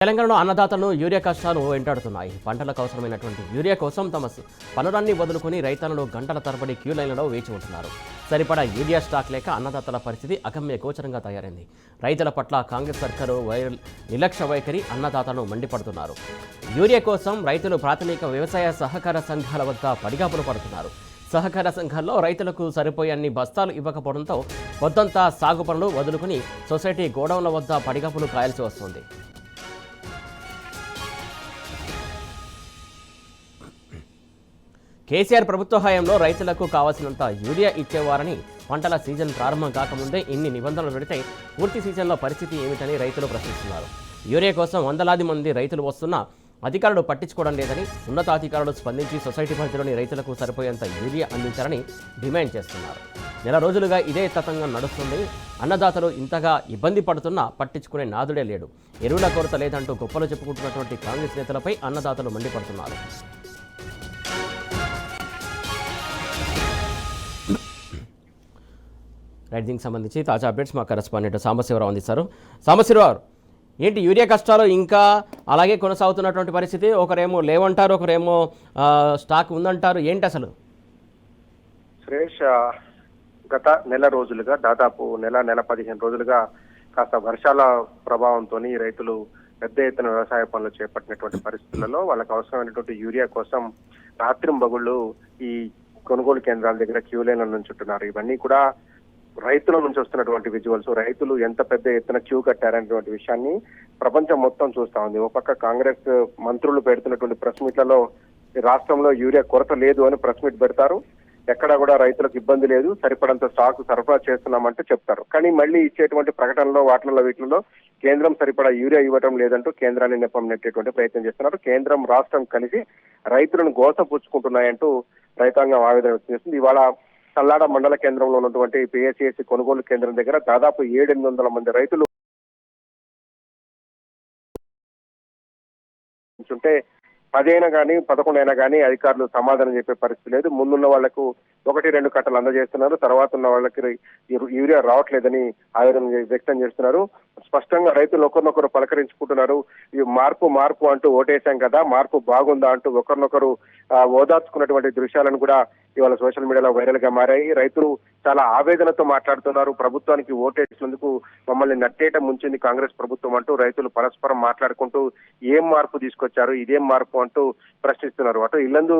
తెలంగాణలో అన్నదాతలను యూరియా కష్టాలు వెంటాడుతున్నాయి. పంటలకు అవసరమైనటువంటి యూరియా కోసం తమ పనులన్నీ వదులుకొని రైతన్నలు గంటల తరబడి క్యూ లైన్లలో వేచి ఉంటున్నారు. సరిపడా యూరియా స్టాక్ లేక అన్నదాతల పరిస్థితి అగమ్య గోచరంగా తయారైంది. రైతుల పట్ల కాంగ్రెస్ సర్కారు నిర్లక్ష్య వైఖరి అన్నదాతలను మండిపడుతున్నారు. యూరియా కోసం రైతులు ప్రాథమిక వ్యవసాయ సహకార సంఘాల వద్ద పడిగాపులు పడుతున్నారు. సహకార సంఘాల్లో రైతులకు సరిపోయే అన్ని బస్తాలు ఇవ్వకపోవడంతో వద్దంతా సాగు పనులు వదులుకుని సొసైటీ గోడౌన్ల వద్ద పడిగాపులు కాయాల్సి వస్తుంది. కేసీఆర్ ప్రభుత్వ హయాంలో రైతులకు కావాల్సినంత యూరియా ఇచ్చేవారని, పంటల సీజన్ ప్రారంభం కాకముందే ఇన్ని నిబంధనలు పెడితే పూర్తి సీజన్లో పరిస్థితి ఏమిటని రైతులు ప్రశ్నిస్తున్నారు. యూరియా కోసం వందలాది మంది రైతులు వస్తున్నా అధికారులు పట్టించుకోవడం లేదని, ఉన్నతాధికారులు స్పందించి సొసైటీ పరిధిలోని రైతులకు సరిపోయేంత యూరియా అందించాలని డిమాండ్ చేస్తున్నారు. నెల రోజులుగా ఇదే తతంగం నడుస్తుంది. అన్నదాతలు ఇంతగా ఇబ్బంది పడుతున్నా పట్టించుకునే నాదుడే లేడు. ఎరువుల కొరత లేదంటూ గొప్పలు చెప్పుకుంటున్నటువంటి కాంగ్రెస్ నేతలపై అన్నదాతలు మండిపడుతున్నారు. రైట్, దీనికి సంబంధించి తాజా అప్డేట్స్ మా కరెస్పాండెంట్ సాంబశివరావు అందిస్తారు. సాంబశివరావు, ఏంటి యూరియా కష్టాలు ఇంకా అలాగే కొనసాగుతున్నటువంటి పరిస్థితి? ఒకరేమో లేవంటారు, ఒకరేమో స్టాక్ ఉందంటారు. ఏంటి అసలు? సురేష్, గత నెల రోజులుగా దాదాపు నెల 15 రోజులుగా కాస్త వర్షాల ప్రభావంతో రైతులు పెద్ద ఎత్తున వ్యవసాయ పనులు చేపట్టినటువంటి పరిస్థితులలో వాళ్ళకి అవసరమైనటువంటి యూరియా కోసం రాత్రింబగుళ్ళు ఈ కొనుగోలు కేంద్రాల దగ్గర క్యూ లైన్ల నుంచి ఉంటున్నారు. ఇవన్నీ కూడా రైతుల నుంచి వస్తున్నటువంటి విజువల్స్. రైతులు ఎంత పెద్ద ఎత్తున క్యూ కట్టారనేటువంటి విషయాన్ని ప్రపంచం మొత్తం చూస్తా ఉంది. ఒక పక్క కాంగ్రెస్ మంత్రులు పెడుతున్నటువంటి ప్రెస్ మీట్లలో రాష్ట్రంలో యూరియా కొరత లేదు అని ప్రెస్ మీట్ పెడతారు. ఎక్కడా కూడా రైతులకు ఇబ్బంది లేదు, సరిపడంత స్టాక్ సరఫరా చేస్తున్నామంటే చెప్తారు. కానీ మళ్ళీ ఇచ్చేటువంటి ప్రకటనలో వీటిలో కేంద్రం సరిపడా యూరియా ఇవ్వడం లేదంటూ కేంద్రాన్ని నెపం నెట్టేటువంటి ప్రయత్నం చేస్తున్నారు. కేంద్రం రాష్ట్రం కలిసి రైతులను గోసపుచ్చుకుంటున్నాయంటూ రైతాంగం ఆవేదన వ్యక్తం చేస్తుంది. ఇవాళ సల్లాడ మండల కేంద్రంలో ఉన్నటువంటి పిఎస్సిఎస్సి కొనుగోలు కేంద్రం దగ్గర దాదాపు 700-800 మంది రైతులు ఉంటే 10 అయినా కానీ 11 అయినా కానీ అధికారులు సమాధానం చెప్పే పరిస్థితి లేదు. ముందున్న వాళ్లకు 1-2 కట్టలు అందజేస్తున్నారు, తర్వాత ఉన్న వాళ్ళకి యూరియా రావట్లేదని ఆవేదన వ్యక్తం చేస్తున్నారు. స్పష్టంగా రైతులు ఒకరినొకరు పలకరించుకుంటున్నారు. ఈ మార్పు అంటూ ఓటేశాం కదా, మార్పు బాగుందా అంటూ ఒకరినొకరు ఓదార్చుకున్నటువంటి దృశ్యాలను కూడా ఇవాళ సోషల్ మీడియాలో వైరల్ గా మారాయి. రైతులు చాలా ఆవేదనతో మాట్లాడుతున్నారు. ప్రభుత్వానికి ఓటేసినందుకు మమ్మల్ని నట్టేట ముంచింది కాంగ్రెస్ ప్రభుత్వం అంటూ రైతులు పరస్పరం మాట్లాడుకుంటూ ఏం మార్పు తీసుకొచ్చారు, ఇదేం మార్పు అంటూ ప్రశ్నిస్తున్నారు. అటు ఇల్లందు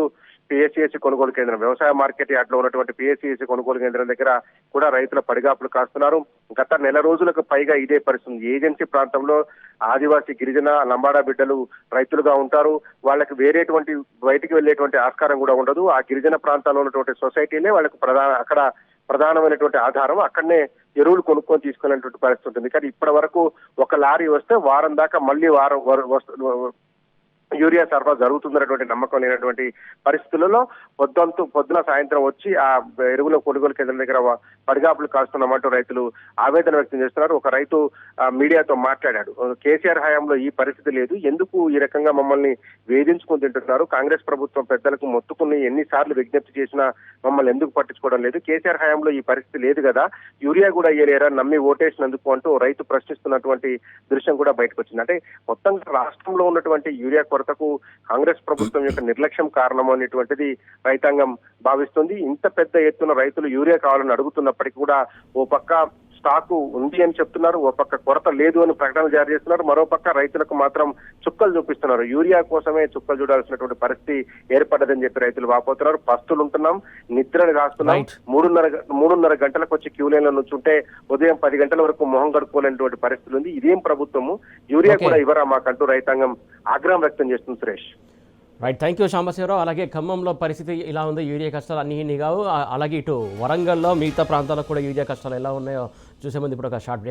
పిఎస్సిఎస్సి కొనుగోలు కేంద్రం, వ్యవసాయ మార్కెట్ యార్డ్ లో ఉన్నటువంటి పిఎస్సిఎస్సి కొనుగోలు కేంద్రం దగ్గర కూడా రైతుల పడిగాపులు కాస్తున్నారు. గత నెల రోజులకు పైగా ఇదే పరిస్థితి. ఏజెన్సీ ప్రాంతంలో ఆదివాసీ, గిరిజన, లంబాడా బిడ్డలు రైతులుగా ఉంటారు. వాళ్ళకి వేరేటువంటి బయటికి వెళ్లేటువంటి ఆస్కారం కూడా ఉండదు. ఆ గిరిజన ప్రాంతాల్లో ఉన్నటువంటి సొసైటీనే వాళ్ళకి అక్కడ ప్రధానమైనటువంటి ఆధారం. అక్కడనే ఎరువులు కొనుక్కొని తీసుకునేటువంటి పరిస్థితి ఉంటుంది. కానీ ఇప్పటి వరకు ఒక లారీ వస్తే వారం దాకా మళ్ళీ యూరియా సరఫరా జరుగుతుందనేటువంటి నమ్మకం లేనటువంటి పరిస్థితులలో పొద్దున సాయంత్రం వచ్చి ఆ ఎరువుల కొనుగోలు కేంద్రం దగ్గర పడిగాపులు కాస్తున్నామంటూ రైతులు ఆవేదన వ్యక్తం చేస్తున్నారు. ఒక రైతు మీడియాతో మాట్లాడాడు. కేసీఆర్ హయాంలో ఈ పరిస్థితి లేదు, ఎందుకు ఈ రకంగా మమ్మల్ని వేధించుకుని తింటున్నారు, కాంగ్రెస్ ప్రభుత్వం పెద్దలకు మొత్తుకుని ఎన్నిసార్లు విజ్ఞప్తి చేసినా మమ్మల్ని ఎందుకు పట్టించుకోవడం లేదు, కేసీఆర్ హయాంలో ఈ పరిస్థితి లేదు కదా, యూరియా కూడా ఇయ్యలేరా నమ్మి ఓటేసినందుకు అంటూ రైతు ప్రశ్నిస్తున్నటువంటి దృశ్యం కూడా బయటకు వచ్చింది. అంటే మొత్తంగా రాష్ట్రంలో ఉన్నటువంటి యూరియా కొరతకు కాంగ్రెస్ ప్రభుత్వం యొక్క నిర్లక్ష్యం కారణం అనేటువంటిది రైతాంగం భావిస్తుంది. ఇంత పెద్ద ఎత్తున రైతులు యూరియా కావాలని అడుగుతున్నప్పటికీ కూడా ఓ పక్క స్టాకు ఉంది అని చెప్తున్నారు, ఓ పక్క కొరత లేదు అని ప్రకటనలు జారీ చేస్తున్నారు, మరో పక్క రైతులకు మాత్రం చుక్కలు చూపిస్తున్నారు. యూరియా కోసమే చుక్కలు చూడాల్సినటువంటి పరిస్థితి ఏర్పడ్డదని చెప్పి రైతులు వాపోతున్నారు. పస్తులు ఉంటున్నాం, నిద్రని రాస్తున్నాం, 3:30 గంటలకు వచ్చి క్యూ లైన్లో నుంచుంటే ఉదయం 10 గంటల వరకు మొహం గడుపుకోలేనటువంటి పరిస్థితి ఉంది. ఇదేం ప్రభుత్వము, యూరియా కూడా ఇవ్వరా మాకంటూ రైతాంగం ఆగ్రహం వ్యక్తం చేస్తుంది. Suresh, right, thank you Sambasivarao. అలాగే ఖమ్మంలో పరిస్థితి ఇలా ఉంది, యూరియా కష్టాలు అన్నీ కావు. అలాగే ఇటు వరంగల్లో మిగతా ప్రాంతాలకు కూడా యూరియా కష్టాలు ఎలా ఉన్నాయో చూసే ముందు ఇప్పుడు ఒక షార్ట్ బ్రేక్.